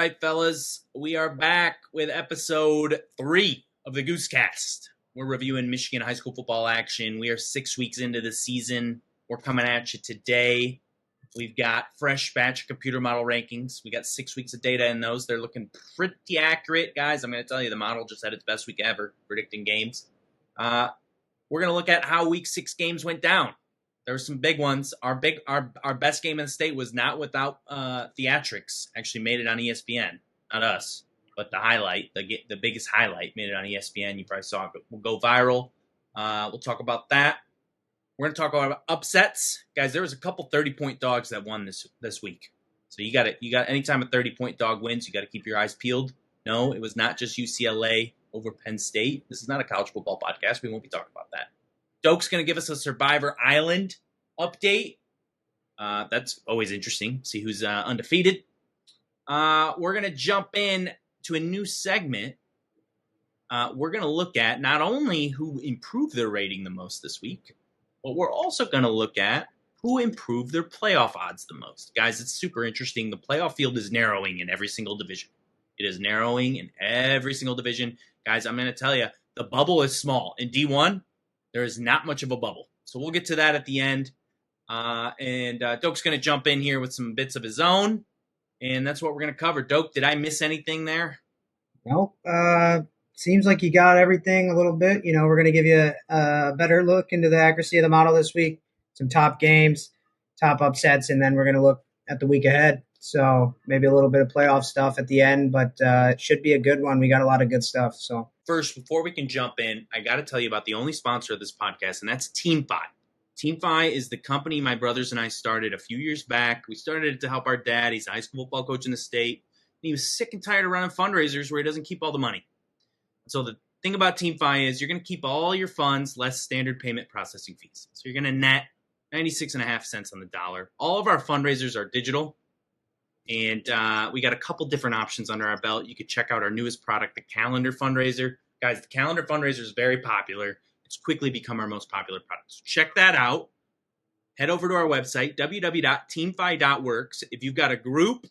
right, fellas, we are back with episode 3 of the Goosecast. We're reviewing Michigan high school football action. We are 6 weeks into the season. We're coming at you today. We've got fresh batch of computer model rankings. We got 6 weeks of data in those. They're looking pretty accurate, guys. I'm going to tell you, the model just had its best week ever predicting games. We're going to look at how week 6 games went down. There were some big ones. Our best game in the state was not without theatrics. Actually made it on ESPN. Not us, but the highlight, the biggest highlight made it on ESPN. You probably saw it, but we'll go viral. We'll talk about that. We're going to talk about upsets. Guys, there was a couple 30-point dogs that won this week. So you got anytime a 30-point dog wins, you got to keep your eyes peeled. No, it was not just UCLA over Penn State. This is not a college football podcast. We won't be talking about that. Doak's going to give us a Survivor Island update. That's always interesting. See who's undefeated. We're going to jump in to a new segment. We're going to look at not only who improved their rating the most this week, but we're also going to look at who improved their playoff odds the most. Guys, it's super interesting. The playoff field is narrowing in every single division. It is narrowing in every single division. Guys, I'm going to tell you, the bubble is small. In D1, there is not much of a bubble. So we'll get to that at the end. And Doak's going to jump in here with some bits of his own. And that's what we're going to cover. Doak, did I miss anything there? Nope. Seems like you got everything a little bit. We're going to give you a better look into the accuracy of the model this week. Some top games, top upsets, and then we're going to look at the week ahead. So maybe a little bit of playoff stuff at the end, but it should be a good one. We got a lot of good stuff. So first, before we can jump in, I got to tell you about the only sponsor of this podcast, and that's Teamfi. Teamfi is the company my brothers and I started a few years back. We started it to help our dad. He's a high school football coach in the state. And he was sick and tired of running fundraisers where he doesn't keep all the money. So the thing about Teamfi is you're going to keep all your funds less standard payment processing fees. So you're going to net 96.5 cents on the dollar. All of our fundraisers are digital. And we got a couple different options under our belt. You could check out our newest product, the Calendar Fundraiser. Guys, the Calendar Fundraiser is very popular. It's quickly become our most popular product. So check that out. Head over to our website, www.teamfi.works. If you've got a group,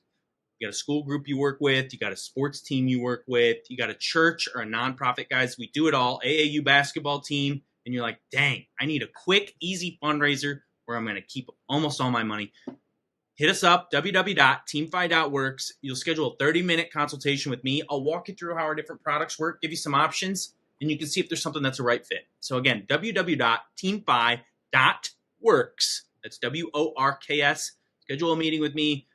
you got a school group you work with, you got a sports team you work with, you got a church or a nonprofit, guys, we do it all, AAU basketball team, and you're like, dang, I need a quick, easy fundraiser where I'm going to keep almost all my money. Hit us up, www.teamfi.works. You'll schedule a 30-minute consultation with me. I'll walk you through how our different products work, give you some options, and you can see if there's something that's a right fit. So again, www.teamfi.works. That's WORKS. Schedule a meeting with me.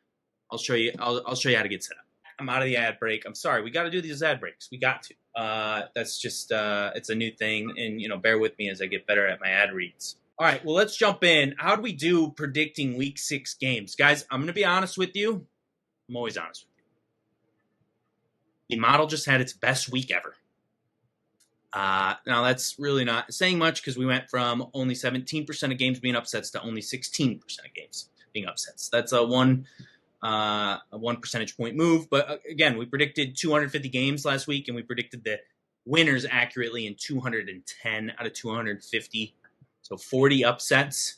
I'll show you how to get set up. I'm out of the ad break. I'm sorry. We got to do these ad breaks. We got to. That's just it's a new thing, and bear with me as I get better at my ad reads. All right, well, let's jump in. How do we do predicting week 6 games? Guys, I'm going to be honest with you. I'm always honest with you. The model just had its best week ever. Now, that's really not saying much because we went from only 17% of games being upsets to only 16% of games being upsets. That's a 1 percentage point move. But again, we predicted 250 games last week, and we predicted the winners accurately in 210 out of 250. So 40 upsets.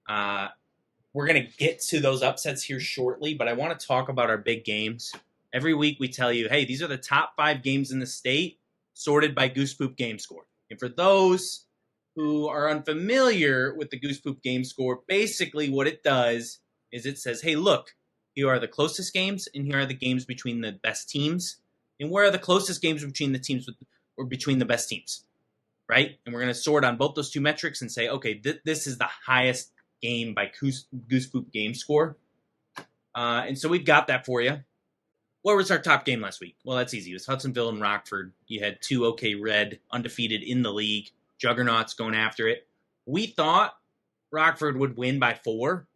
We're going to get to those upsets here shortly, but I want to talk about our big games. Every week we tell you, hey, these are the top 5 games in the state sorted by Goose Poop Game Score. And for those who are unfamiliar with the Goose Poop Game Score, basically what it does is it says, hey, look, here are the closest games, and here are the games between the best teams. And where are the closest games between the teams or between the best teams? Right? And we're going to sort on both those two metrics and say, okay, this is the highest game by Goose Poop Game Score. And so we've got that for you. What was our top game last week? Well, that's easy. It was Hudsonville and Rockford. You had 2 OK Red, undefeated in the league, juggernauts going after it. We thought Rockford would win by 4.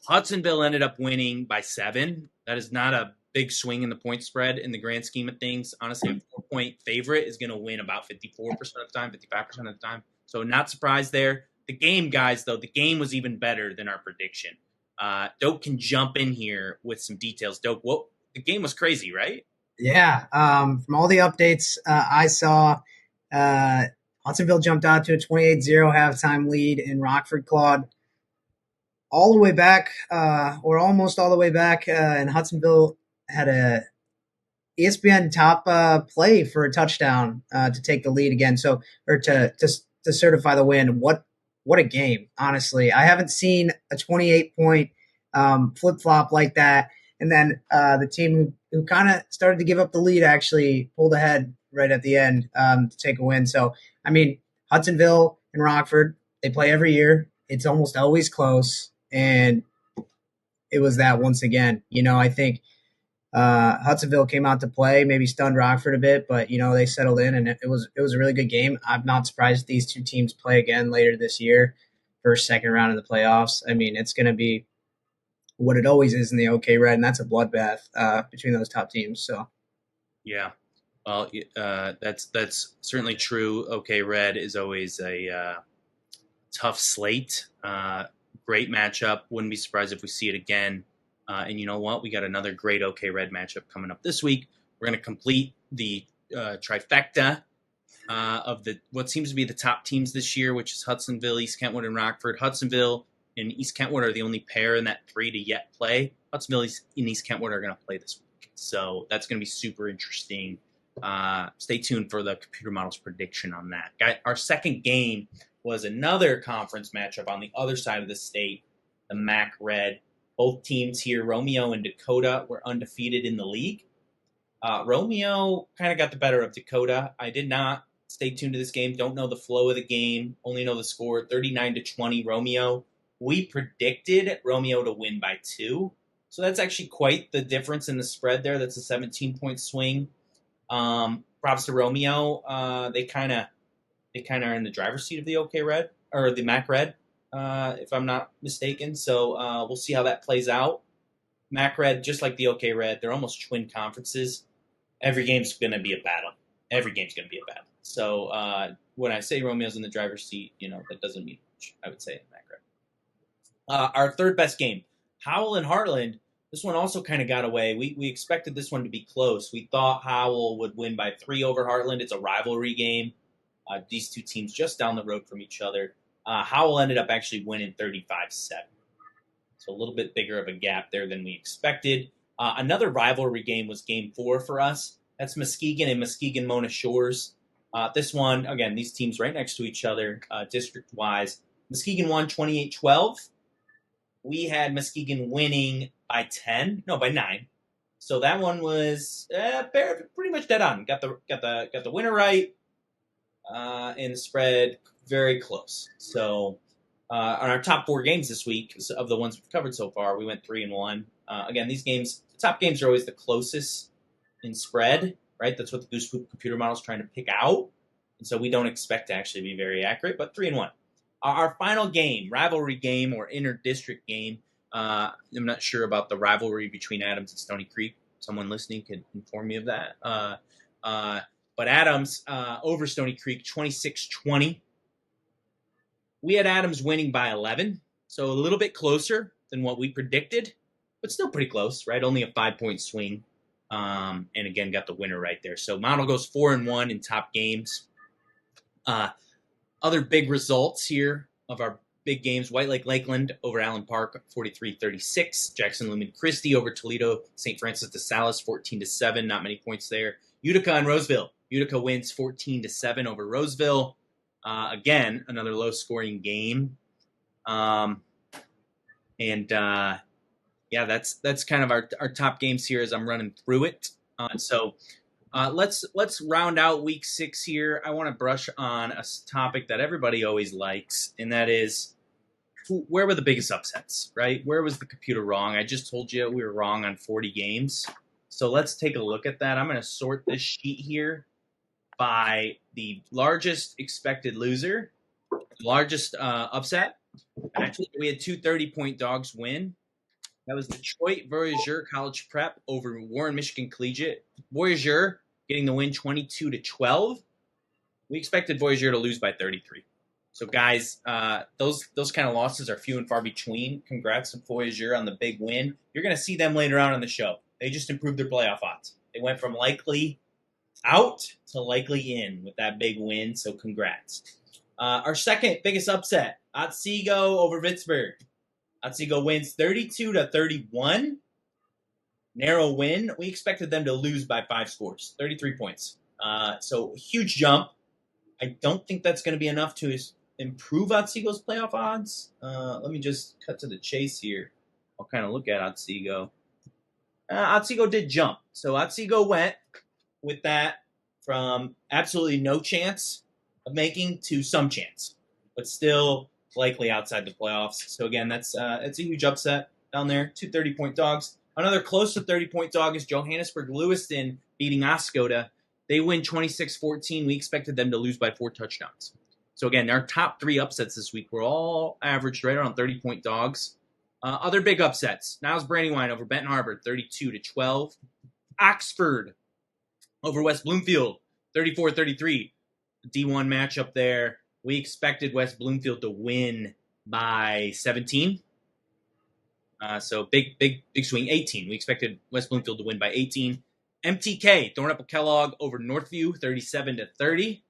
Hudsonville ended up winning by 7. That is not a big swing in the point spread in the grand scheme of things. Honestly, a 4-point favorite is going to win about 54% of the time, 55% of the time. So not surprised there. The game, guys, though, the game was even better than our prediction. Doak can jump in here with some details. Doak, the game was crazy, right? Yeah. From all the updates I saw, Hudsonville jumped out to a 28-0 halftime lead, and Rockford clawed all the way back, or almost all the way back, and Hudsonville had a ESPN top play for a touchdown to take the lead again. So, or to certify the win. What a game! Honestly, I haven't seen a 28-point flip flop like that. And then the team who kind of started to give up the lead actually pulled ahead right at the end to take a win. So, I mean, Hudsonville and Rockford, they play every year. It's almost always close, and it was that once again. I think Hudsonville came out to play, maybe stunned Rockford a bit, but they settled in, and it was a really good game. I'm not surprised these two teams play again later this year, first second round of the playoffs. I mean, it's going to be what it always is in the OK Red, and that's a bloodbath between those top teams. So Yeah, well, that's certainly true. OK Red is always a tough slate. Great matchup. Wouldn't be surprised if we see it again. And you know what? We got another great OK Red matchup coming up this week. We're going to complete the trifecta of what seems to be the top teams this year, which is Hudsonville, East Kentwood, and Rockford. Hudsonville and East Kentwood are the only pair in that 3 to yet play. Hudsonville and East Kentwood are going to play this week. So that's going to be super interesting. Stay tuned for the computer model's prediction on that. Our second game was another conference matchup on the other side of the state, the MAC Red. Both teams here, Romeo and Dakota, were undefeated in the league. Romeo kind of got the better of Dakota. I did not stay tuned to this game. Don't know the flow of the game. Only know the score, 39-20 Romeo. We predicted Romeo to win by 2. So that's actually quite the difference in the spread there. That's a 17-point swing. Props to Romeo. They kind of are in the driver's seat of the OK Red, or the MAC Red, if I'm not mistaken. So we'll see how that plays out. MAC Red, just like the OK Red, they're almost twin conferences. Every game's going to be a battle. So when I say Romeo's in the driver's seat, that doesn't mean much, I would say, in MAC Red. Our third best game, Howell and Heartland. This one also kind of got away. We expected this one to be close. We thought Howell would win by 3 over Heartland. It's a rivalry game. These two teams just down the road from each other. Howell ended up actually winning 35-7. So a little bit bigger of a gap there than we expected. Another rivalry game was game 4 for us. That's Muskegon and Muskegon-Mona Shores. This one, again, these teams right next to each other district-wise. Muskegon won 28-12. We had Muskegon winning by 9. So that one was pretty much dead on. Got the winner right. And the spread very close. So on our top 4 games this week, of the ones we've covered so far, we went 3-1. Again, these games, the top games are always the closest in spread, right? That's what the Goose computer model is trying to pick out. And so we don't expect to actually be very accurate, but 3-1. Our final game, rivalry game or inter-district game, I'm not sure about the rivalry between Adams and Stony Creek. Someone listening can inform me of that. But Adams over Stony Creek, 26-20. We had Adams winning by 11, so a little bit closer than what we predicted, but still pretty close, right? Only a 5-point swing, and again, got the winner right there. So model goes 4-1 in top games. Other big results here of our big games, White Lake Lakeland over Allen Park, 43-36. Jackson Lumen Christi over Toledo St. Francis de Sales, 14-7. Not many points there. Utica and Roseville. Utica wins 14-7 over Roseville. Again, another low-scoring game. Yeah, that's kind of our top games here as I'm running through it. So let's round out week 6 here. I want to brush on a topic that everybody always likes, and that is where were the biggest upsets, right? Where was the computer wrong? I just told you we were wrong on 40 games. So let's take a look at that. I'm going to sort this sheet here by the largest expected loser, largest upset. Actually, we had 2 30-point dogs win. That was Detroit Voyageur College Prep over Warren Michigan Collegiate. Voyageur getting the win 22-12. We expected Voyageur to lose by 33. So, guys, those kind of losses are few and far between. Congrats to Voyageur on the big win. You're going to see them later on in the show. They just improved their playoff odds. They went from likely out to likely in with that big win, so congrats. Our second biggest upset, Otsego over Pittsburgh. Otsego wins 32-31. Narrow win. We expected them to lose by 5 scores, 33 points. So huge jump. I don't think that's going to be enough to improve Otsego's playoff odds. Let me just cut to the chase here. I'll kind of look at Otsego. Otsego did jump. So Otsego went with that from absolutely no chance of making to some chance, but still likely outside the playoffs. So again, it's a huge upset down there. 2 30-point dogs. Another close to 30-point dog is Johannesburg-Lewiston beating Oscoda. They win 26-14. We expected them to lose by 4 touchdowns. So again, our top 3 upsets this week were all averaged right around 30-point dogs. Other big upsets. Niles Brandywine over Benton Harbor, 32-12. Oxford over West Bloomfield, 34-33. D1 matchup there. We expected West Bloomfield to win by 17. So big swing, 18. We expected West Bloomfield to win by 18. MTK, Thornapple Kellogg over Northview, 37-30.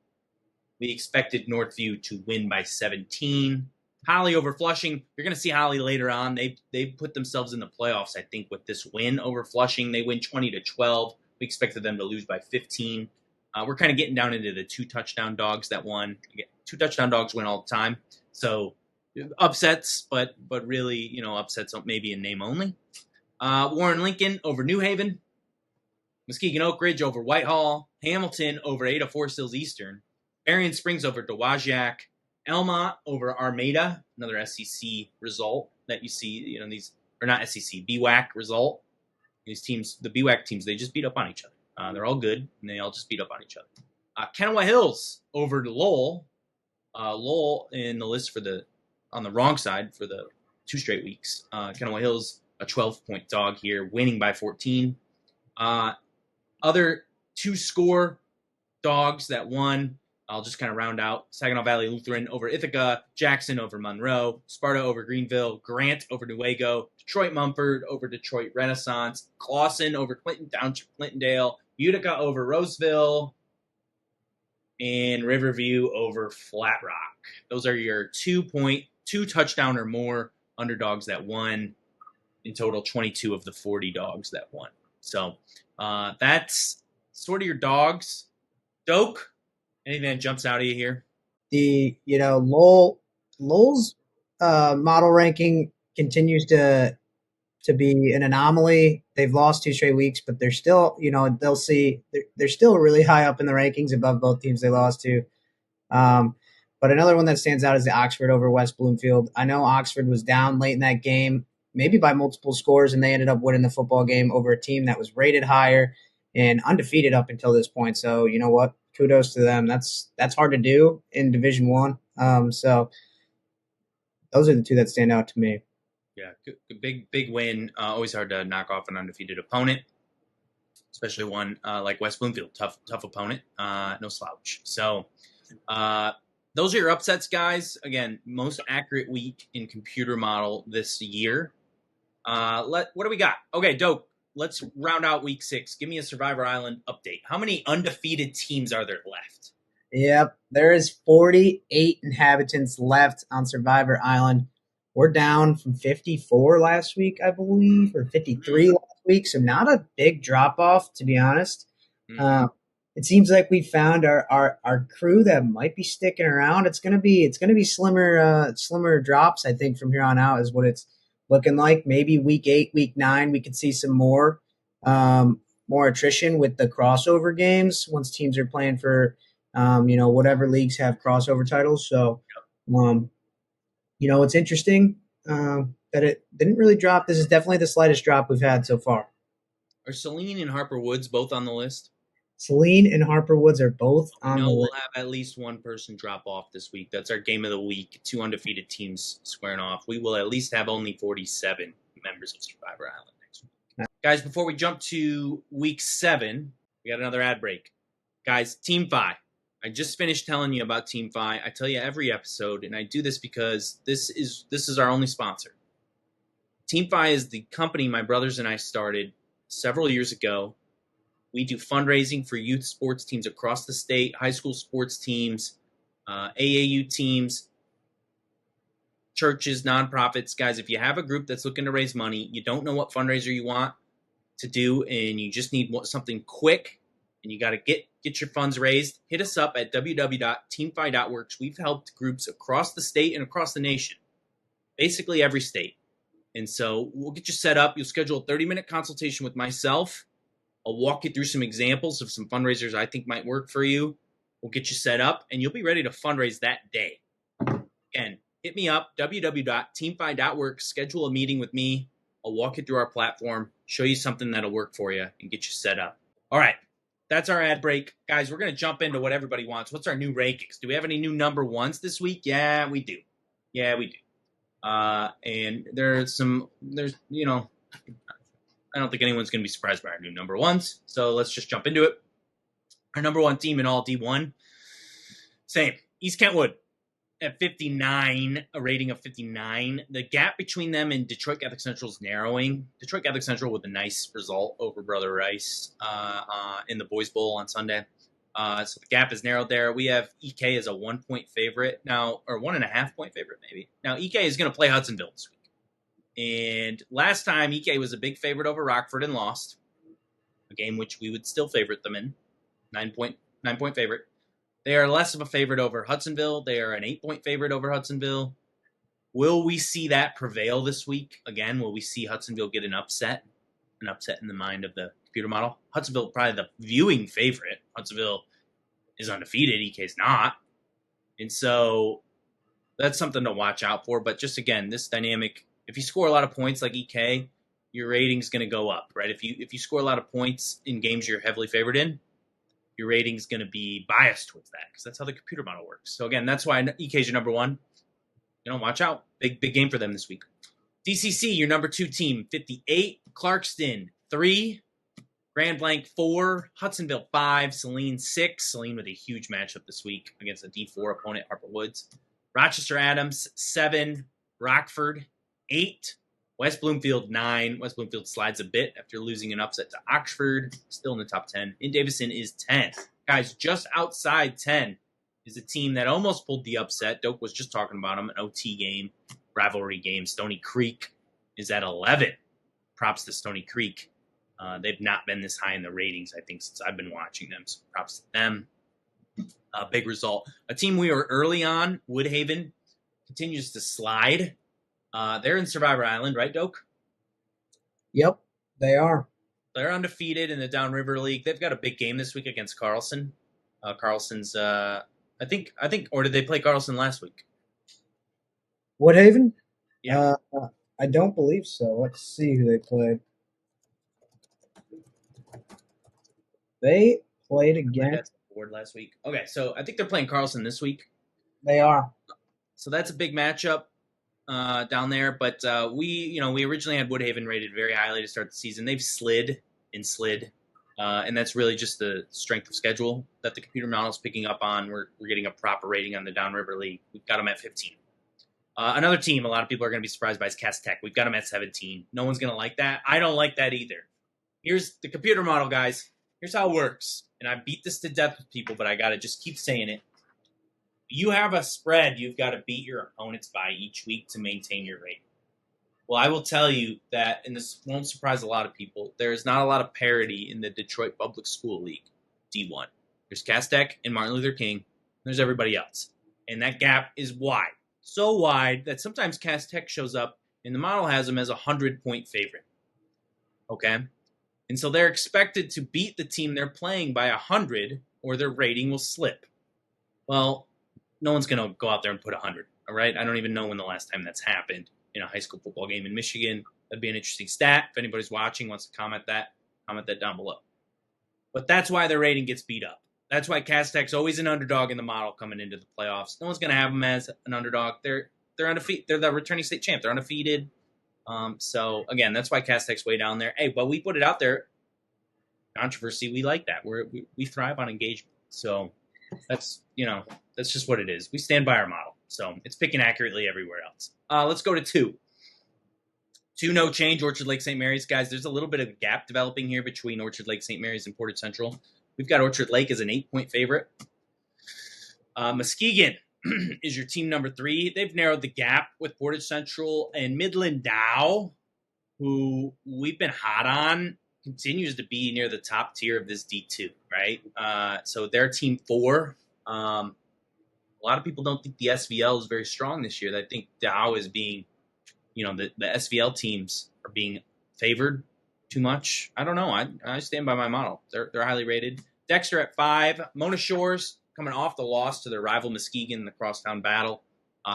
We expected Northview to win by 17. Holly over Flushing. You're going to see Holly later on. They put themselves in the playoffs, I think, with this win over Flushing. They win 20-12. We expected them to lose by 15. We're kind of getting down into the 2 touchdown dogs that won. Again, 2 touchdown dogs win all the time. So upsets, but really, upsets maybe in name only. Warren Lincoln over New Haven. Muskegon Oak Ridge over Whitehall. Hamilton over Ada Forest Hills Eastern. Berrien Springs over Dowagiac. Elmont over Armada, another SEC result that you see, these, or not SEC, BWAC result. These teams, the BWAC teams, they just beat up on each other. They're all good, and they all just beat up on each other. Kennewa Hills over to Lowell. Lowell in the list on the wrong side for the 2 straight weeks. Kennewa Hills, a 12-point dog here, winning by 14. Other 2-score dogs that won, I'll just kind of round out. Saginaw Valley Lutheran over Ithaca, Jackson over Monroe, Sparta over Greenville, Grant over Newaygo, Detroit Mumford over Detroit Renaissance, Clawson over Clinton Township Clintondale, Utica over Roseville, and Riverview over Flat Rock. Those are your 2 touchdown or more underdogs that won. In total, 22 of the 40 dogs that won. So that's sort of your dogs. Doak, anything that jumps out of you here? Lowell's model ranking continues to be an anomaly. They've lost 2 straight weeks, but they're still, they're still really high up in the rankings above both teams they lost to. But another one that stands out is the Oxford over West Bloomfield. I know Oxford was down late in that game, maybe by multiple scores, and they ended up winning the football game over a team that was rated higher and undefeated up until this point. So you know what? Kudos to them. That's hard to do in Division I. So those are the 2 that stand out to me. Yeah, big win. Always hard to knock off an undefeated opponent, especially one like West Bloomfield. Tough opponent. No slouch. So those are your upsets, guys. Again, most accurate week in computer model this year. What do we got? Okay, Dope. Let's round out week 6. Give me a Survivor Island update. How many undefeated teams are there left? Yep, there is 48 inhabitants left on Survivor Island. We're down from 54 last week, I believe, or 53 last week. So not a big drop off, to be honest. Mm-hmm. It seems like we found our crew that might be sticking around. It's gonna be slimmer drops, I think, from here on out is what it's looking like. Maybe week 8, week 9, we could see some more attrition with the crossover games once teams are playing for whatever leagues have crossover titles. So it's interesting that it didn't really drop. This is definitely the slightest drop we've had so far. Are Saline and Harper Woods both on the list? Saline and Harper Woods are both on the list. We'll have at least one person drop off this week. That's our game of the week. 2 undefeated teams squaring off. We will at least have only 47 members of Survivor Island next week. Guys, before we jump to week 7, we got another ad break. Guys, Teamfi. I just finished telling you about Teamfi. I tell you every episode, and I do this because this is our only sponsor. Teamfi is the company my brothers and I started several years ago. We do fundraising for youth sports teams across the state, high school sports teams, AAU teams. churches, nonprofits, guys, if you have a group that's looking to raise money, you don't know what fundraiser you want to do, and you just need something quick, and you got to get your funds raised, hit us up at www.teamfi.works. We've helped groups across the state and across the nation, basically every state. And so we'll get you set up. You'll schedule a 30-minute consultation with myself. I'll walk you through some examples of some fundraisers I think might work for you. We'll get you set up, and you'll be ready to fundraise that day. Again, hit me up, www.teamfi.works. Schedule a meeting with me. I'll walk you through our platform, show you something that'll work for you, and get you set up. All right, that's our ad break. Guys, we're going to jump into what everybody wants. What's our new rankings? Do we have any new number ones this week? Yeah, we do. And there's, I don't think anyone's going to be surprised by our new number ones. So let's just jump into it. Our number one team in all D1, same, East Kentwood at 59, a rating of 59. The gap between them and Detroit Catholic Central is narrowing. Detroit Catholic Central with a nice result over Brother Rice in the Boys Bowl on Sunday. So the gap is narrowed there. We have EK as a 1-point favorite now, or 1.5-point favorite maybe. Now EK is going to play Hudsonville this week. And last time EK was a big favorite over Rockford and lost, a game which we would still favorite them in, 9-point favorite. They are less of a favorite over Hudsonville. They are an 8-point favorite over Hudsonville. Will we see that prevail this week? Again, will we see Hudsonville get an upset in the mind of the computer model? Hudsonville probably the viewing favorite. Hudsonville is undefeated. EK's not. And so that's something to watch out for. But just again, this dynamic, if you score a lot of points like EK, your rating's going to go up, right? If you score a lot of points in games you're heavily favored in, your rating's going to be biased towards that because that's how the computer model works. So again, that's why EK's your number one. Watch out. Big game for them this week. DCC, your number 2 team, 58. Clarkston, 3. Grand Blanc, 4. Hudsonville, 5. Saline, 6. Saline with a huge matchup this week against a D4 opponent, Harper Woods. Rochester Adams, 7. Rockford, 8. West Bloomfield, 9. West Bloomfield slides a bit after losing an upset to Oxford. Still in the top 10. And Davison is 10. Guys, just outside 10 is a team that almost pulled the upset. Doak was just talking about them, an OT game, rivalry game. Stony Creek is at 11. Props to Stony Creek. They've not been this high in the ratings, I think, since I've been watching them. So props to them. Big result. A team we were early on, Woodhaven, continues to slide. They're in Survivor Island, right, Doak? Yep, they are. They're undefeated in the Downriver League. They've got a big game this week against Carlson. Carlson's, I think, or did they play Carlson last week? Woodhaven? Yeah. I don't believe so. Let's see who they played. They played against board last week. Okay, so I think they're playing Carlson this week. They are. So that's a big matchup down there. But we originally had Woodhaven rated very highly to start the season. They've slid, and that's really just the strength of schedule that the computer model is picking up on. We're getting a proper rating on the Downriver League. We've got them at 15. Another team a lot of people are going to be surprised by is Cass Tech. We've got them at 17. No one's going to like that. I don't like that either. Here's the computer model, guys. Here's how it works. And I beat this to death with people, but I got to just keep saying it. You have a spread you've got to beat your opponents by each week to maintain your rating. Well, I will tell you that, and this won't surprise a lot of people, there is not a lot of parity in the Detroit Public School League, D1. There's Cass Tech and Martin Luther King. There's everybody else. And that gap is wide. So wide that sometimes Cass Tech shows up, and the model has them as a 100-point favorite. Okay? And so they're expected to beat the team they're playing by 100, or their rating will slip. Well, no one's going to go out there and put 100, all right? I don't even know when the last time that's happened in a high school football game in Michigan. That'd be an interesting stat. If anybody's watching, wants to comment that down below. But that's why their rating gets beat up. That's why Cass Tech's always an underdog in the model coming into the playoffs. No one's going to have them as an underdog. They're undefeated. They're the returning state champ. They're undefeated. So, again, that's why Cass Tech's way down there. Hey, but we put it out there. Controversy, we like that. We thrive on engagement. So that's just what it is. We stand by our model. So it's picking accurately everywhere else. Let's go to 2. 2 no change, Orchard Lake St. Mary's. Guys, there's a little bit of a gap developing here between Orchard Lake St. Mary's and Portage Central. We've got Orchard Lake as an 8-point favorite. Muskegon, is your team number 3. They've narrowed the gap with Portage Central, and Midland Dow, who we've been hot on, continues to be near the top tier of this D2, right? So they're team 4. A lot of people don't think the SVL is very strong this year. I think Dow is being, the SVL teams are being favored too much. I don't know. I stand by my model. They're highly rated. Dexter at 5. Mona Shores coming off the loss to their rival Muskegon in the crosstown battle.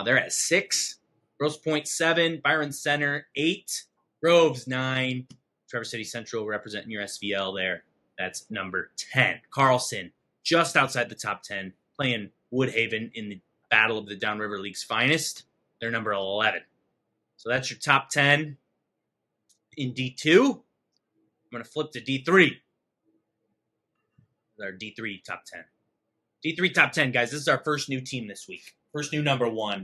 They're at 6. Grosse Pointe 7. Byron Center 8. Groves 9. Traverse City Central representing your SVL there. That's number 10. Carlson just outside the top 10, playing Woodhaven in the battle of the Downriver League's finest. They're number 11. So that's your top 10 in D2. I'm going to flip to D3. Our D3 top 10. D3 top 10, guys. This is our first new team this week. First new number 1.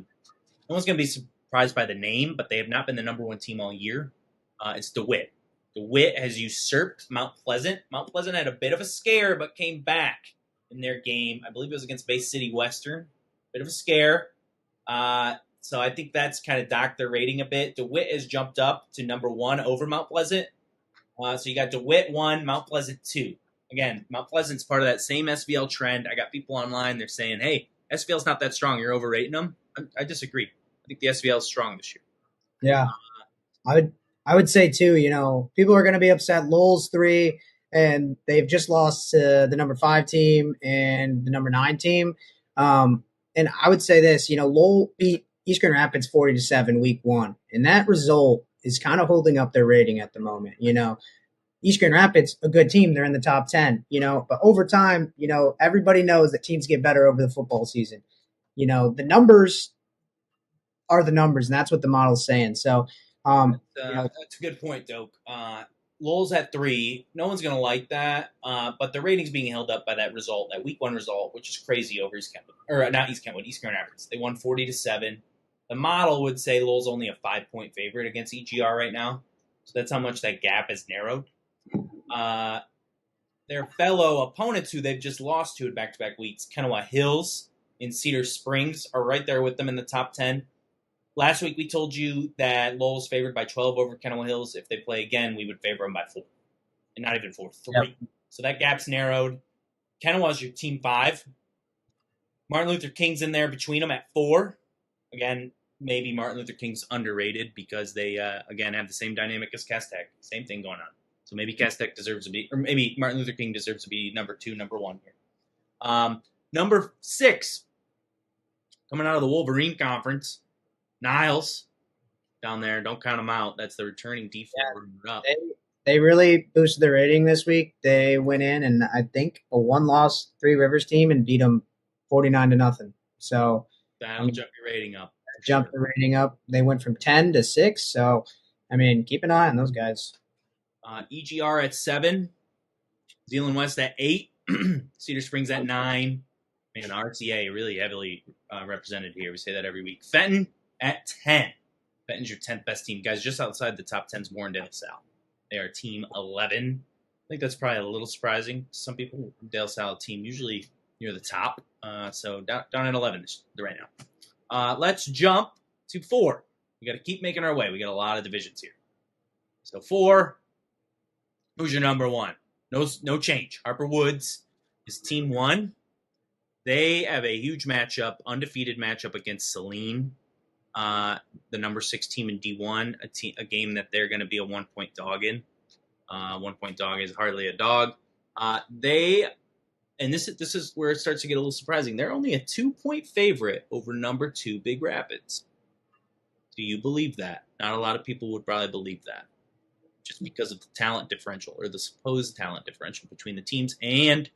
No one's going to be surprised by the name, but they have not been the number 1 team all year. It's DeWitt. DeWitt has usurped Mount Pleasant. Mount Pleasant had a bit of a scare, but came back in their game. I believe it was against Bay City Western. Bit of a scare. So I think that's kind of docked their rating a bit. DeWitt has jumped up to number 1 over Mount Pleasant. So you got DeWitt 1, Mount Pleasant 2. Again, Mount Pleasant's part of that same SVL trend. I got people online. They're saying, hey, SVL's not that strong. You're overrating them. I disagree. I think the SVL is strong this year. Yeah. I would say, too, people are going to be upset. Lowell's 3, and they've just lost to the number 5 team and the number 9 team. And I would say this, Lowell beat East Grand Rapids 40-7 week 1. And that result is kind of holding up their rating at the moment. East Grand Rapids, a good team. They're in the top 10, but over time, everybody knows that teams get better over the football season. The numbers are the numbers, and that's what the model's saying. So, that's a good point, Doak. Lowell's at 3. No one's going to like that, but the rating's being held up by that result, that week 1 result, which is crazy over East Kentwood. Or not East Kentwood, East Grand Rapids. They won 40-7. The model would say Lowell's only a 5-point favorite against EGR right now. So that's how much that gap has narrowed. Their fellow opponents who they've just lost to in back-to-back weeks, Kanawha Hills and Cedar Springs, are right there with them in the top 10. Last week we told you that Lowell's favored by 12 over Kanawha Hills. If they play again, we would favor them by 4. And not even 4, 3. Yep. So that gap's narrowed. Kanawha's your team 5. Martin Luther King's in there between them at 4. Again, maybe Martin Luther King's underrated because they, again, have the same dynamic as Cass Tech. Same thing going on. So maybe Cass Tech deserves to be, or maybe Martin Luther King deserves to be number 2, number 1 here. Number 6, coming out of the Wolverine Conference, Niles down there. Don't count them out. That's the returning D4 runner-up. They really boosted their rating this week. They went in and I think a 1-loss Three Rivers team and beat them 49-0. So that'll jump your rating up. Jump the rating up. They went from 10 to 6. So, keep an eye on those guys. EGR at 7. Zealand West at 8. Cedar Springs at 9. Man, RCA really heavily represented here. We say that every week. Fenton at 10. Fenton's your 10th best team. Guys, just outside the top 10 is Warren-Dale Sal. They are team 11. I think that's probably a little surprising. Some people, Dale Sal team usually near the top. So down at 11 right now. Let's jump to 4. We got to keep making our way. We got a lot of divisions here. So 4, who's your number 1? No change. Harper Woods is team 1. They have a huge matchup, undefeated matchup against Saline, the number 6 team in D1, a game that they're going to be a 1-point dog in. 1-point dog is hardly a dog. This is where it starts to get a little surprising. They're only a 2-point favorite over number 2 Big Rapids. Do you believe that? Not a lot of people would probably believe that, just because of the talent differential or the supposed talent differential between the teams and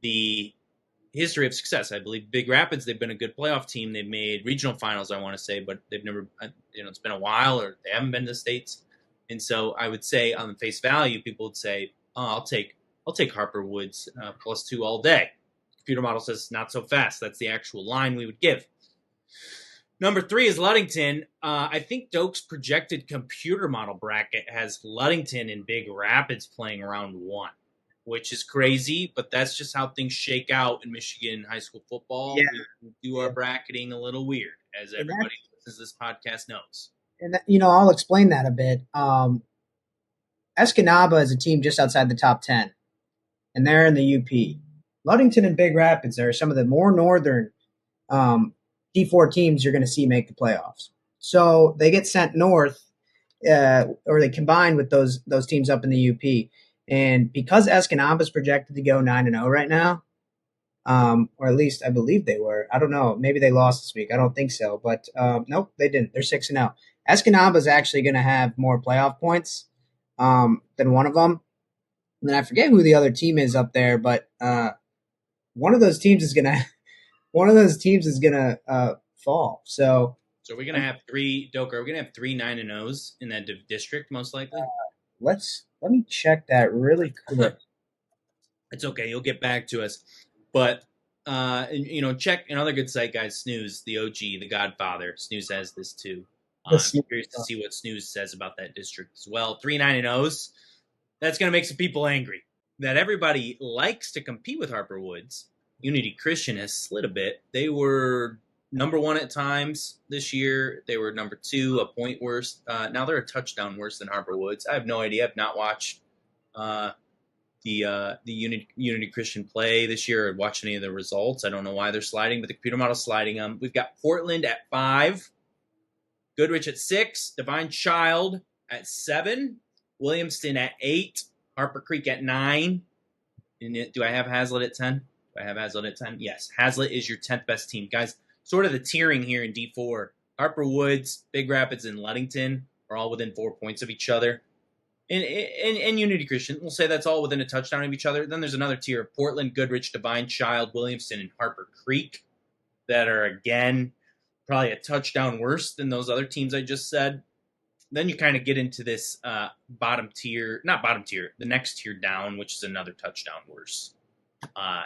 the history of success. I believe Big Rapids, they've been a good playoff team. They've made regional finals, I want to say, but they've never, it's been a while, or they haven't been to the States. And so I would say on the face value, people would say, I'll take Harper Woods +2 all day. Computer model says not so fast. That's the actual line we would give. Number 3 is Ludington. I think Doak's projected computer model bracket has Ludington and Big Rapids playing round 1. which is crazy, but that's just how things shake out in Michigan high school football. Yeah, We do our bracketing a little weird, as and everybody who listens to this podcast knows. I'll explain that a bit. Escanaba is a team just outside the top 10, and they're in the UP. Ludington and Big Rapids are some of the more northern D4 teams you're going to see make the playoffs. So they get sent north, or they combine with those teams up in the UP. And because Escanaba is projected to go 9-0 right now, or at least I believe they were. I don't know. Maybe they lost this week. I don't think so. But nope, they didn't. They're 6-0. Escanaba is actually going to have more playoff points than one of them. And then I forget who the other team is up there, but one of those teams is gonna fall. So we're gonna have three, Doker. We're gonna have 3 9-0s in that district, most likely. let me check that really quick. It's okay. You'll get back to us, but check another good site, guys. Snooze, the OG, the Godfather. Snooze has this too. I'm curious to see what Snooze says about that district as well. 3 9-0s. That's going to make some people angry. That everybody likes to compete with Harper Woods. Unity Christian has slid a bit. They were number 1 at times this year. They were number 2, a point worse. Now they're a touchdown worse than Harper Woods. I have no idea. I've not watched the Unity Christian play this year or watch any of the results. I don't know why they're sliding, but the computer model's sliding them. We've got Portland at 5, Goodrich at 6, Divine Child at 7, Williamston at 8, Harper Creek at 9. And do I have Hazlitt at 10? Do I have Hazlitt at 10? Yes. Hazlitt is your 10th best team. Guys, sort of the tiering here in D4. Harper Woods, Big Rapids, and Ludington are all within 4 points of each other. And Unity Christian, we'll say that's all within a touchdown of each other. Then there's another tier of Portland, Goodrich, Divine Child, Williamston, and Harper Creek that are, again, probably a touchdown worse than those other teams I just said. Then you kind of get into this bottom tier, not bottom tier, the next tier down, which is another touchdown worse.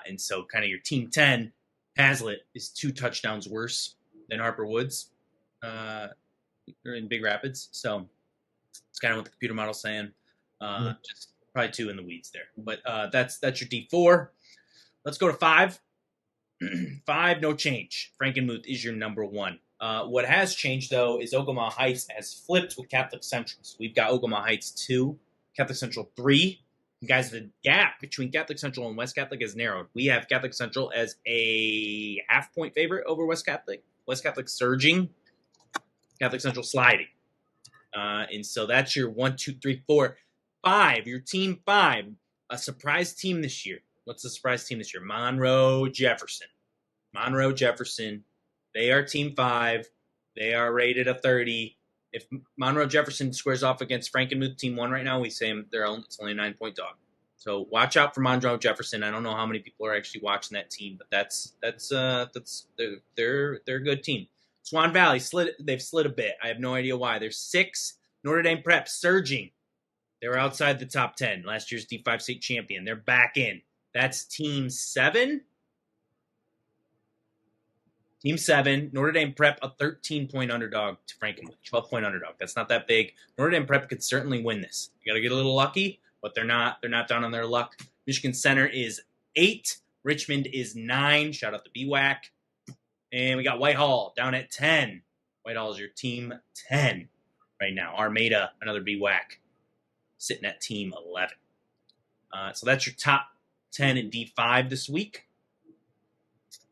And so kind of your team 10, Hazlitt, is 2 touchdowns worse than Harper Woods in Big Rapids. So it's kind of what the computer model's saying. Just probably 2 in the weeds there. But that's your D4. Let's go to 5. 5, no change. Frankenmuth is your number 1. What has changed, though, is Ogama Heights has flipped with Catholic Central. So we've got Ogama Heights 2, Catholic Central 3. And guys, the gap between Catholic Central and West Catholic has narrowed. We have Catholic Central as a half-point favorite over West Catholic. West Catholic surging, Catholic Central sliding. And so that's your 1, 2, 3, 4, 5. Your team 5, a surprise team this year. What's the surprise team this year? Monroe Jefferson. Monroe Jefferson. They are team 5. They are rated a 30. If Monroe Jefferson squares off against Frankenmuth team 1 right now, we say it's only a 9-point dog. So watch out for Monroe Jefferson. I don't know how many people are actually watching that team, but they're a good team. Swan Valley they've slid a bit. I have no idea why. They're 6. Notre Dame Prep surging. They were outside the top 10. Last year's D5 state champion. They're back in. That's team 7. Team 7, Notre Dame Prep, a 13-point underdog to Frankenmuth, 12-point underdog. That's not that big. Notre Dame Prep could certainly win this. You got to get a little lucky, but they're not down on their luck. Michigan Center is 8. Richmond is 9. Shout out to BWAC. And we got Whitehall down at 10. Whitehall is your team 10 right now. Armada, another BWAC, sitting at team 11. So that's your top 10 in D5 this week.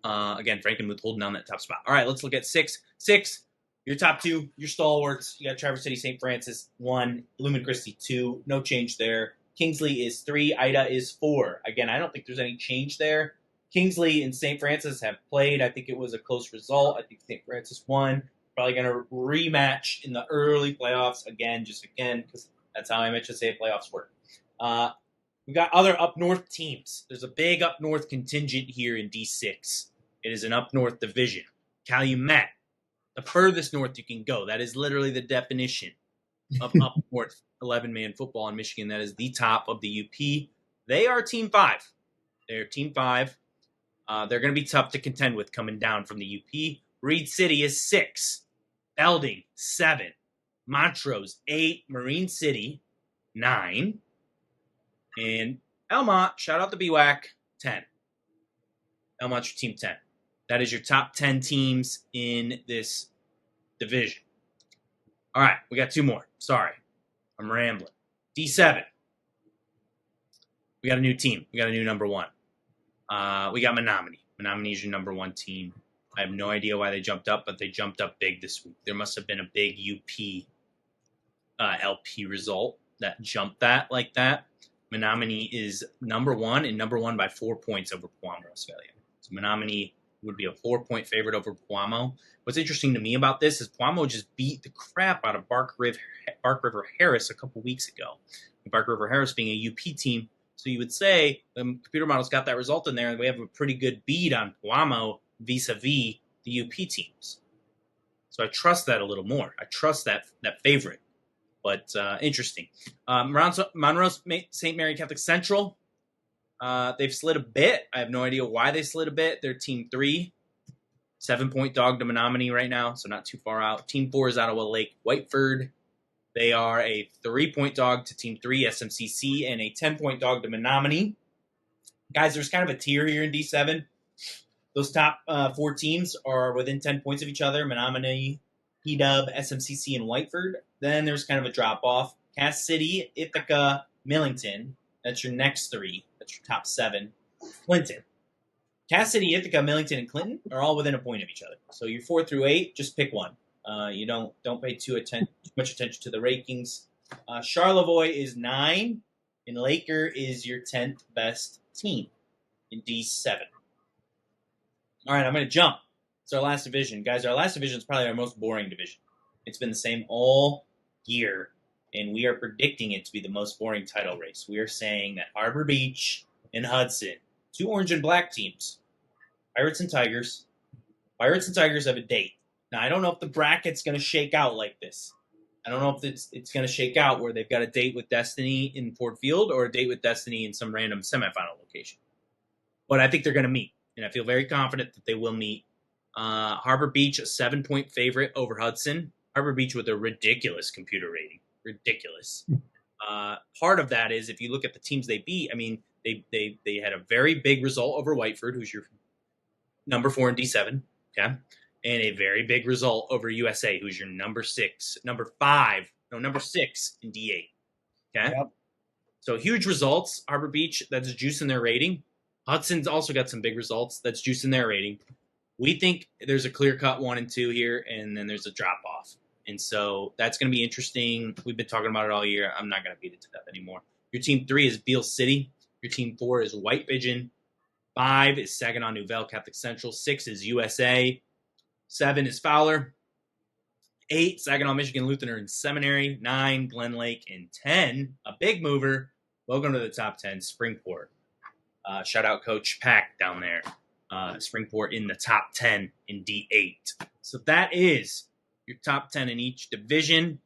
Again, Frankenmuth holding down that top spot. All right, let's look at 6. 6, your top 2, your stalwarts. You got Traverse City, St. Francis, 1. Lumen Christi, 2. No change there. Kingsley is 3. Ida is 4. Again, I don't think there's any change there. Kingsley and St. Francis have played. I think it was a close result. I think St. Francis won. Probably going to rematch in the early playoffs again, because that's how MHSAA playoffs work. We've got other up north teams. There's a big up north contingent here in D6. It is an up north division. Calumet, the furthest north you can go. That is literally the definition of up north 11-man football in Michigan. That is the top of the UP. They are team 5. They're team 5. They're going to be tough to contend with coming down from the UP. Reed City is 6. Elding, 7. Montrose, 8. Marine City, 9. And Elmont, shout out to BWAC, 10. Elmont's your team 10. That is your top 10 teams in this division. All right, we got two more. Sorry, I'm rambling. D7. We got a new team. We got a new number one. We got Menominee. Menominee is your number one team. I have no idea why they jumped up, but they jumped up big this week. There must have been a big UP LP result that jumped that like that. Menominee is number one, and number one by 4 points over Pewamo, Australia. So Menominee would be a 4-point favorite over Pewamo. What's interesting to me about this is Pewamo just beat the crap out of Bark River Harris a couple weeks ago. Bark River Harris being a UP team. So you would say the computer model's got that result in there, and we have a pretty good beat on Pewamo vis-a-vis the UP teams. So I trust that a little more. I trust that favorite. But interesting. Monroe St. Mary Catholic Central, they've slid a bit. I have no idea why they slid a bit. They're team 3, 7-point dog to Menominee right now, so not too far out. Team 4 is Ottawa Lake Whiteford. They are a 3-point dog to team 3, SMCC, and a 10-point dog to Menominee. Guys, there's kind of a tier here in D7. Those top 4 teams are within 10 points of each other, Menominee, P-Dub, SMCC, and Whiteford. Then there's kind of a drop-off. Cass City, Ithaca, Millington. That's your next 3. That's your top 7. Clinton. Cass City, Ithaca, Millington, and Clinton are all within a point of each other. So your 4 through 8, just pick one. You don't pay too much attention to the rankings. Charlevoix is 9, and Laker is your 10th best team in D7. All right, I'm going to jump. It's our last division. Guys, our last division is probably our most boring division. It's been the same all year, and we are predicting it to be the most boring title race. We are saying that Harbor Beach and Hudson, 2 orange and black teams, Pirates and Tigers. Pirates and Tigers have a date. Now, I don't know if the bracket's going to shake out like this. I don't know if it's going to shake out where they've got a date with Destiny in Ford Field or a date with Destiny in some random semifinal location. But I think they're going to meet, and I feel very confident that they will meet. Harbor Beach, a 7-point favorite over Hudson. Harbor Beach with a ridiculous computer rating. Ridiculous. Part of that is if you look at the teams they beat, I mean, they had a very big result over Whiteford, who's your number 4 in D7, okay? And a very big result over USA, who's your number 6 in D8, okay? Yep. So huge results. Harbor Beach, that's juicing their rating. Hudson's also got some big results. That's juicing their rating. We think there's a clear-cut 1 and 2 here, and then there's a drop-off. And so that's going to be interesting. We've been talking about it all year. I'm not going to beat it to death anymore. Your team 3 is Beale City. Your team 4 is White Pigeon. 5 is Saginaw Nouvelle Catholic Central. 6 is USA. 7 is Fowler. 8, Saginaw Michigan Lutheran Seminary. 9, Glen Lake. And 10, a big mover. Welcome to the top 10, Springport. Shout out Coach Pack down there. Springport in the top 10 in D8. So that is your top 10 in each division.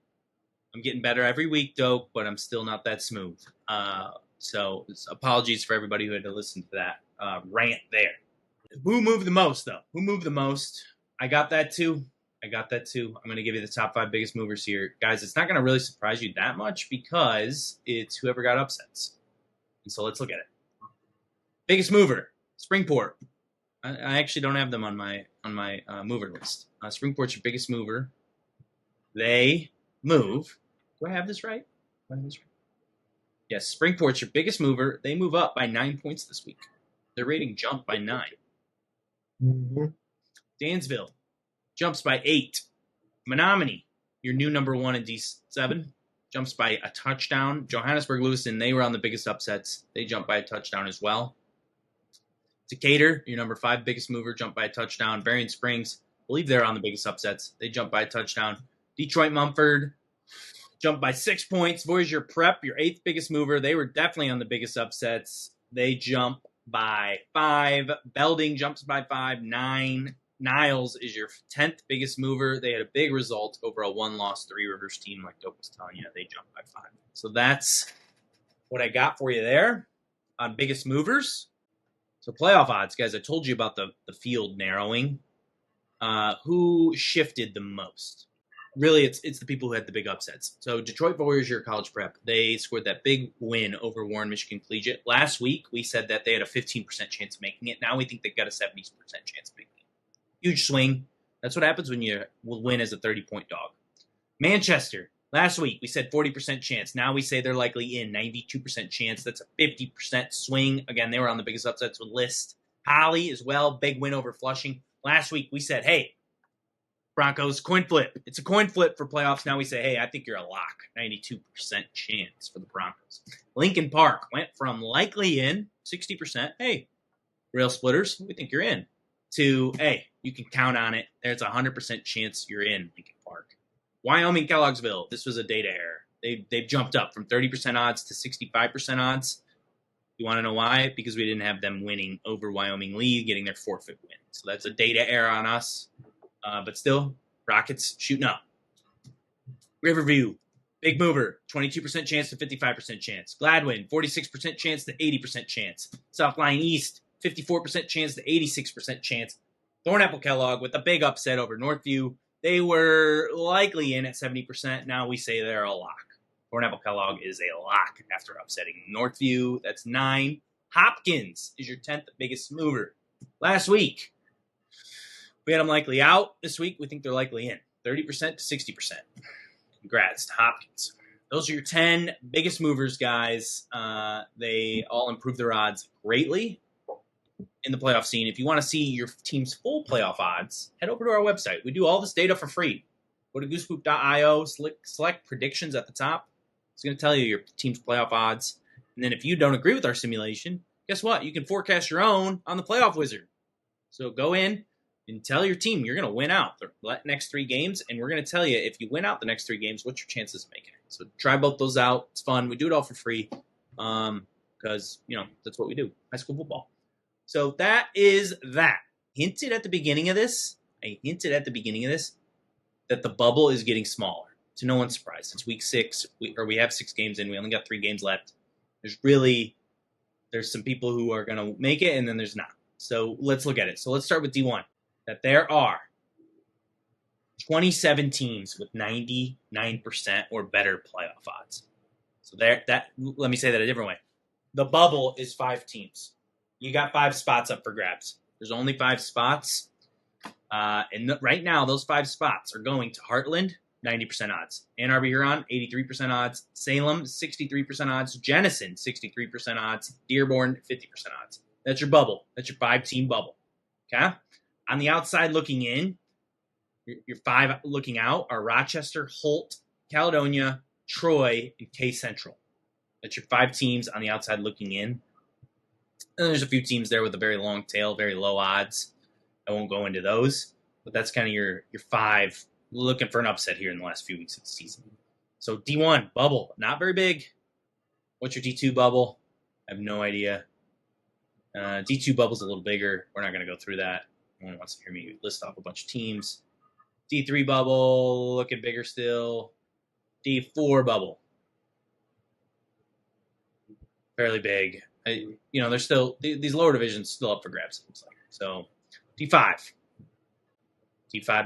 I'm getting better every week, though, but I'm still not that smooth. So apologies for everybody who had to listen to that rant there. Who moved the most, though? Who moved the most? I got that, too. I'm going to give you the top 5 biggest movers here. Guys, it's not going to really surprise you that much because it's whoever got upsets. And so let's look at it. Biggest mover, Springport. I actually don't have them on my mover list. Springport's your biggest mover. They move. Do I have this right? Yes, Springport's your biggest mover. They move up by 9 points this week. Their rating jumped by 9. Mm-hmm. Dansville jumps by 8. Menominee, your new number 1 in D7, jumps by a touchdown. Johannesburg Lewiston, they were on the biggest upsets. They jumped by a touchdown as well. Decatur, your number 5 biggest mover, jumped by a touchdown. Berrien Springs, I believe they're on the biggest upsets. They jumped by a touchdown. Detroit Mumford jumped by 6 points. Voyageur Prep, your 8th biggest mover. They were definitely on the biggest upsets. They jump by 5. Belding jumps by 5. 9. Niles is your 10th biggest mover. They had a big result over a 1-loss Three Rivers team like Dope was telling you. They jumped by 5. So that's what I got for you there on biggest movers. So playoff odds, guys, I told you about the field narrowing. Who shifted the most? really it's the people who had the big upsets. So Detroit Voyager College Prep, they scored that big win over Warren Michigan Collegiate. Last week, we said that they had a 15% chance of making it. Now we think they've got a 70% chance of making it. Huge swing. That's what happens when you will win as a 30-point dog. Manchester, last week, we said 40% chance. Now we say they're likely in, 92% chance. That's a 50% swing. Again, they were on the biggest upsets with List. Holly as well, big win over Flushing. Last week, we said, hey, Broncos, coin flip. It's a coin flip for playoffs. Now we say, hey, I think you're a lock. 92% chance for the Broncos. Lincoln Park went from likely in, 60%, hey, rail splitters, we think you're in, to, hey, you can count on it. There's a 100% chance you're in Lincoln Park. Wyoming Kelloggsville, this was a data error. They've jumped up from 30% odds to 65% odds. You want to know why? Because we didn't have them winning over Wyoming Lee, getting their forfeit win. So that's a data error on us. But still, Rockets shooting up. Riverview, big mover, 22% chance to 55% chance. Gladwin, 46% chance to 80% chance. South Line East, 54% chance to 86% chance. Thornapple Kellogg with a big upset over Northview. They were likely in at 70%. Now we say they're a lock. Thornapple Kellogg is a lock after upsetting Northview. That's 9. Hopkins is your 10th biggest mover. Last week, we had them likely out. This week, we think they're likely in. 30% to 60%. Congrats to Hopkins. Those are your 10 biggest movers, guys. They all improved their odds greatly in the playoff scene. If you want to see your team's full playoff odds, head over to our website. We do all this data for free. Go to goosepoop.io, select predictions at the top. It's going to tell you your team's playoff odds. And then if you don't agree with our simulation, guess what? You can forecast your own on the Playoff Wizard. So go in and tell your team you're going to win out the next 3 games, and we're going to tell you if you win out the next 3 games, what's your chances of making it. So try both those out. It's fun. We do it all for free because, that's what we do, high school football. So that is that. I hinted at the beginning of this that the bubble is getting smaller. To no one's surprise. It's week 6, we have 6 games in. We only got 3 games left. There's some people who are going to make it, and then there's not. So let's look at it. So let's start with D1. That there are 27 teams with 99% or better playoff odds. So let me say that a different way. The bubble is 5 teams. You got 5 spots up for grabs. There's only 5 spots. And right now, those 5 spots are going to Heartland, 90% odds. Ann Arbor Huron, 83% odds. Salem, 63% odds. Jenison, 63% odds. Dearborn, 50% odds. That's your bubble. That's your 5-team bubble. Okay? On the outside looking in, your 5 looking out are Rochester, Holt, Caledonia, Troy, and K Central. That's your 5 teams on the outside looking in. And there's a few teams there with a very long tail, very low odds. I won't go into those, but that's kind of your 5 looking for an upset here in the last few weeks of the season. So D1, bubble, not very big. What's your D2 bubble? I have no idea. D2 bubble's a little bigger. We're not going to go through that. No one wants to hear me list off a bunch of teams. D3 bubble, looking bigger still. D4 bubble, fairly big. There's still these lower divisions still up for grabs. It looks like. So D5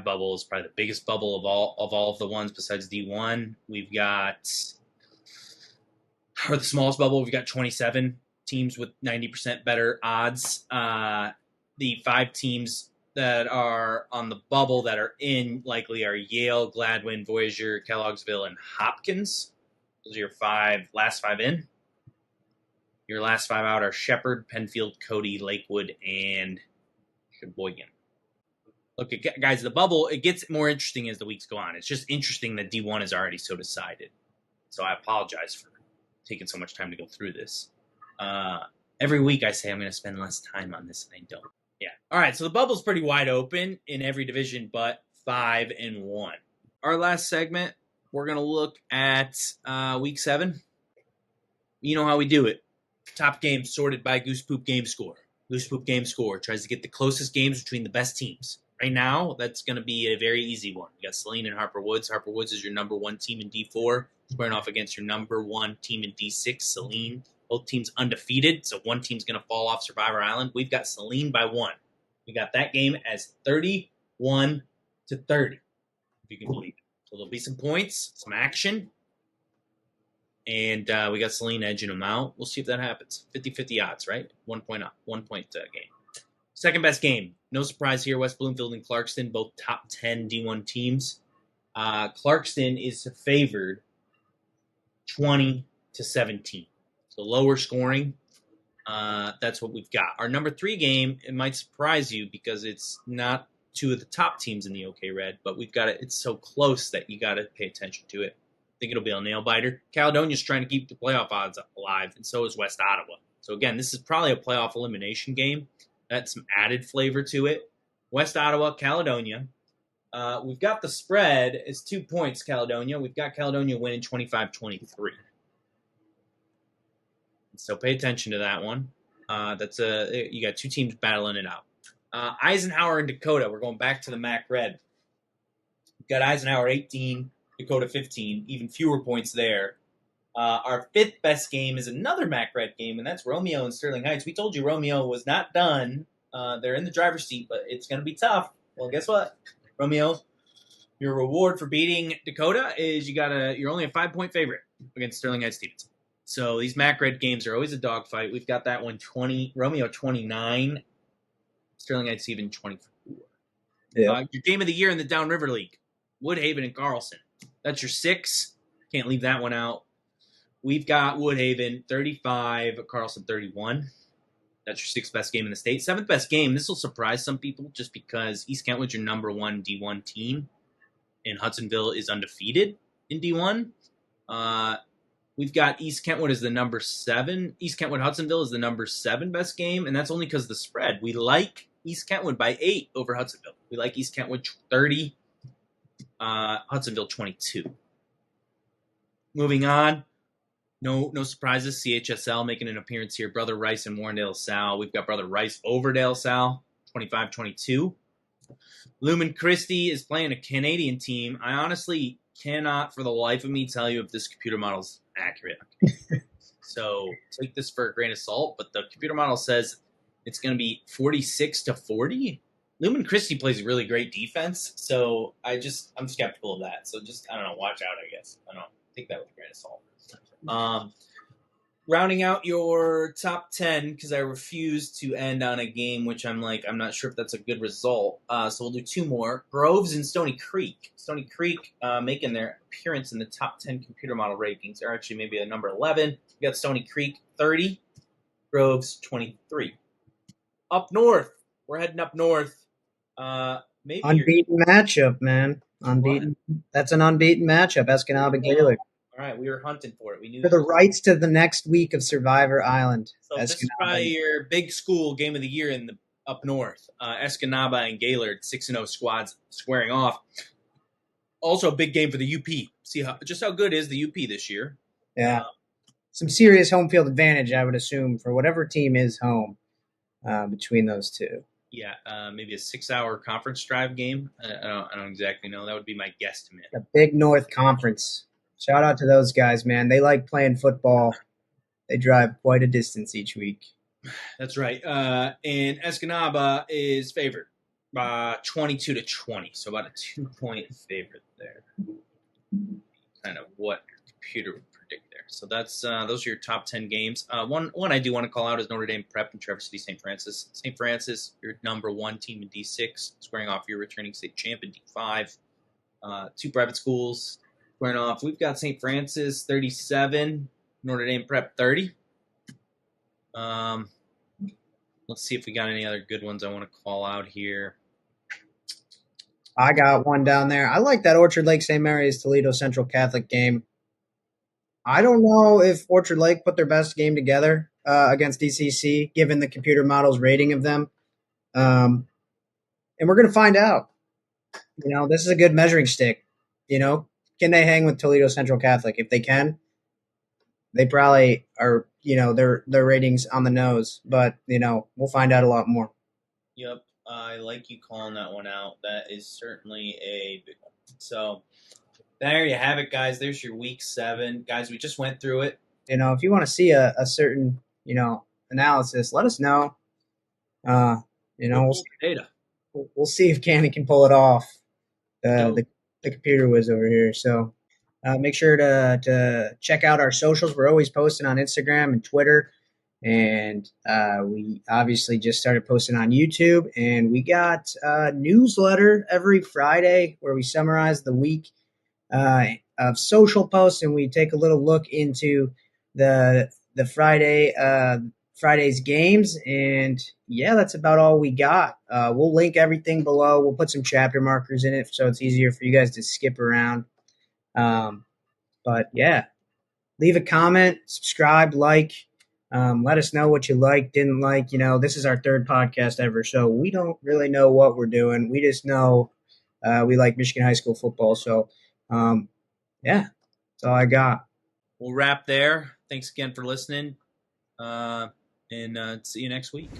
bubble is probably the biggest bubble of all of the ones besides D1. We've got, or the smallest bubble, we've got 27 teams with 90% better odds. The 5 teams that are on the bubble that are in likely are Yale, Gladwin, Voyager, Kelloggsville, and Hopkins. Those are your last 5 in. Your last 5 out are Shepherd, Penfield, Cody, Lakewood, and Sheboygan. Look, guys, the bubble, it gets more interesting as the weeks go on. It's just interesting that D1 is already so decided. So I apologize for taking so much time to go through this. Every week I say I'm going to spend less time on this, and I don't. Yeah. All right, so the bubble's pretty wide open in every division but 5 and 1. Our last segment, we're going to look at week 7. You know how we do it. Top games sorted by Goose Poop Game Score. Goose Poop Game Score tries to get the closest games between the best teams. Right now, that's going to be a very easy one. You got Saline and Harper Woods. Harper Woods is your number 1 team in D4, squaring off against your number 1 team in D6, Saline. Both teams undefeated, so one team's going to fall off Survivor Island. We've got Saline by 1. We got that game as 31-30, if you can believe it. So there'll be some points, some action. And we got Celine edging them out. We'll see if that happens. 50-50 odds, right? 1 point up, 1 point game. Second best game. No surprise here. West Bloomfield and Clarkston, both top 10 D1 teams. Clarkston is favored 20-17. So lower scoring. That's what we've got. Our number 3 game, it might surprise you because it's not two of the top teams in the OK Red, but we've got it. It's so close that you got to pay attention to it. I think it'll be a nail biter. Caledonia's trying to keep the playoff odds alive, and so is West Ottawa. So again, this is probably a playoff elimination game. That's some added flavor to it. West Ottawa, Caledonia. We've got the spread. It's 2 points, Caledonia. We've got Caledonia winning 25-23. So pay attention to that one. You got 2 teams battling it out. Eisenhower and Dakota. We're going back to the MAC Red. We've got Eisenhower 18, Dakota 15, even fewer points there. Our 5th best game is another MAC Red game, and that's Romeo and Sterling Heights. We told you Romeo was not done. They're in the driver's seat, but it's going to be tough. Well, guess what, Romeo? Your reward for beating Dakota is you're only a 5-point favorite against Sterling Heights Stevenson. So these MAC Red games are always a dogfight. We've got that one 20, Romeo 29, Sterling Heights Stevenson 24. Yeah. Your game of the year in the Downriver League, Woodhaven and Carlson. That's your 6. Can't leave that one out. We've got Woodhaven 35, Carlson 31. That's your 6th best game in the state. 7th best game. This will surprise some people just because East Kentwood's your number 1 D1 team, and Hudsonville is undefeated in D1. We've got East Kentwood as the number 7. East Kentwood Hudsonville is the number 7 best game, and that's only because of the spread. We like East Kentwood by 8 over Hudsonville. We like East Kentwood 30, Hudsonville 22. Moving on. No surprises. CHSL making an appearance here. Brother Rice and Warrendale Sal. We've got Brother Rice over Dale Sal, 25-22. Lumen Christie is playing a Canadian team. I honestly cannot for the life of me tell you if this computer model's accurate. So take this for a grain of salt, but the computer model says it's going to be 46-40. Lumen Christie plays really great defense, so I'm skeptical of that. So I don't know, watch out, I guess. I don't know. Take that with a grain of salt. Rounding out your top 10, because I refuse to end on a game which I'm not sure if that's a good result. So we'll do 2 more. Groves and Stony Creek. Stony Creek making their appearance in the top 10 computer model rankings. They're actually maybe a number 11. We got Stony Creek 30, Groves 23. Up north. We're heading up north. Maybe unbeaten matchup, man. Unbeaten. What? That's an unbeaten matchup. Escanaba and Gaylord. All right, we were hunting for it. We knew for the rights to the next week of Survivor Island. So this is probably your big school game of the year in the up north. Escanaba and Gaylord, 6-0 squads squaring off. Also a big game for the UP. See how good is the UP this year. Yeah. Some serious home field advantage, I would assume, for whatever team is home between those two. Yeah, maybe a 6-hour conference drive game. I don't exactly know. That would be my guesstimate. The Big North Conference. Shout out to those guys, man. They like playing football. They drive quite a distance each week. That's right. And Escanaba is favored by 22-20, so about a 2-point favorite there. Kind of what your computer would predict there. So that's those are your top 10 games. One I do want to call out is Notre Dame Prep and Traverse City St. Francis. St. Francis, your number 1 team in D6, squaring off your returning state champ in D5. 2 private schools. Squaring off. We've got St. Francis 37, Notre Dame Prep 30. Let's see if we got any other good ones I want to call out here. I got one down there. I like that Orchard Lake St. Mary's Toledo Central Catholic game. I don't know if Orchard Lake put their best game together against DCC, given the computer model's rating of them. And we're going to find out. This is a good measuring stick. Can they hang with Toledo Central Catholic? If they can, they probably are, their ratings on the nose. But, we'll find out a lot more. Yep. I like you calling that one out. That is certainly a big one. So there you have it, guys. There's your week 7. Guys, we just went through it. If you want to see a certain, analysis, let us know. We'll see if Candy can pull it off. the computer whiz over here. So make sure to check out our socials. We're always posting on Instagram and Twitter. And we obviously just started posting on YouTube. And we got a newsletter every Friday where we summarize the week of social posts, and we take a little look into the Friday's games. And yeah, that's about all we got. We'll link everything below. We'll put some chapter markers in it so it's easier for you guys to skip around. But yeah, leave a comment, subscribe, like. Let us know what you like, didn't like. This is our third podcast ever, so we don't really know what we're doing. We just know we like Michigan high school football. So, yeah, that's all I got. We'll wrap there. Thanks again for listening, and see you next week.